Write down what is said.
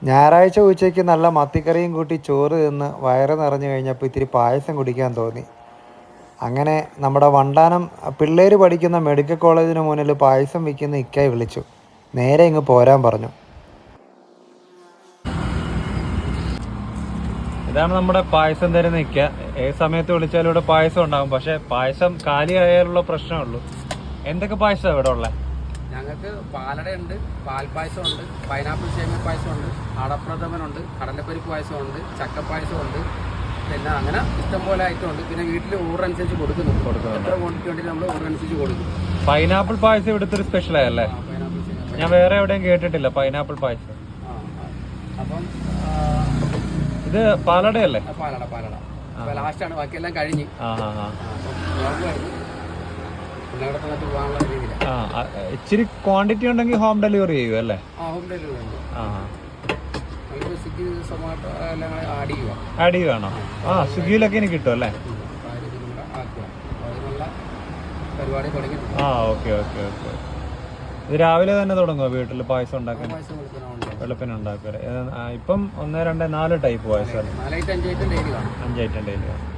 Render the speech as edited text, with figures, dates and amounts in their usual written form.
ഞായറാഴ്ച ഉച്ചയ്ക്ക് നല്ല മത്തിക്കറിയും കൂട്ടി ചോറ് തിന്ന് വയറ് നിറഞ്ഞു കഴിഞ്ഞപ്പോൾ ഇത്തിരി പായസം കുടിക്കാൻ തോന്നി. അങ്ങനെ നമ്മുടെ വണ്ടാനം പിള്ളേർ പഠിക്കുന്ന മെഡിക്കൽ കോളേജിന് മുന്നിൽ പായസം വിൽക്കുന്ന ഇക്കായി വിളിച്ചു. നേരെ ഇങ്ങ് പോരാൻ പറഞ്ഞു. ഇതാണ് നമ്മുടെ പായസം തരുന്ന ഇക്ക. ഏത് സമയത്ത് വിളിച്ചാലും ഇവിടെ പായസം ഉണ്ടാകും. പക്ഷെ പായസം കാലിയായാലുള്ള പ്രശ്നമുള്ളൂ. എന്തൊക്കെ പായസമാണ് ഇവിടെ ഉള്ളത്? ഞങ്ങൾക്ക് പാലടയുണ്ട്, പാൽപ്പായസമുണ്ട്, പൈനാപ്പിൾ സേമിയ പായസമുണ്ട്, അടപ്രഥമനുണ്ട്, കടലപ്പരിപ്പ് പായസമുണ്ട്, ചക്കപ്പായസമുണ്ട്. പിന്നെ അങ്ങനെ ഇഷ്ടംപോലെ ഐറ്റം ഉണ്ട്. പിന്നെ വീട്ടിൽ ഓർഡറനുസരിച്ച് കൊടുക്കുന്നുണ്ട്. എത്ര ക്വാണ്ടിറ്റി ഉണ്ടെങ്കിൽ നമ്മൾ ഓർഡറനുസരിച്ച് കൊടുക്കും. പൈനാപ്പിൾ പായസം ഇവിടുത്തെ ഒരു സ്പെഷ്യലല്ലേ? പൈനാപ്പിൾ സേമിയ ഞാൻ വേറെ എവിടെയും കേട്ടിട്ടില്ല പൈനാപ്പിൾ പായസം. അപ്പം ഇത് പാലടയല്ലേ? പാലട അപ്പൊ ലാസ്റ്റാണ്, ബാക്കിയെല്ലാം കഴിഞ്ഞ്. ഇച്ചിരി ക്വാണ്ടിറ്റി ഉണ്ടെങ്കിൽ ഹോം ഡെലിവറി ചെയ്യും അല്ലേ? ഹോം ഡെലിവറി ഉണ്ട്. സ്വിഗ്ഗി, സൊമാറ്റോ എല്ലാം ആഡ് ചെയ്യുവാണോ? സ്വിഗ്ഗിയിലൊക്കെ എനിക്ക് കിട്ടും അല്ലേ? പരിപാടി തുടങ്ങി. ഓക്കെ. ഇത് രാവിലെ തന്നെ തുടങ്ങുമോ വീട്ടിൽ പായസം ഉണ്ടാക്കാൻ? വെളുപ്പിന് ഉണ്ടാക്കുക. ഇപ്പം 1, 2, 4 ടൈപ്പ് പായസം, 5 ഐറ്റം ഡെയിലി കാണും. 5 ഐറ്റം ഡെയിലി കാണും.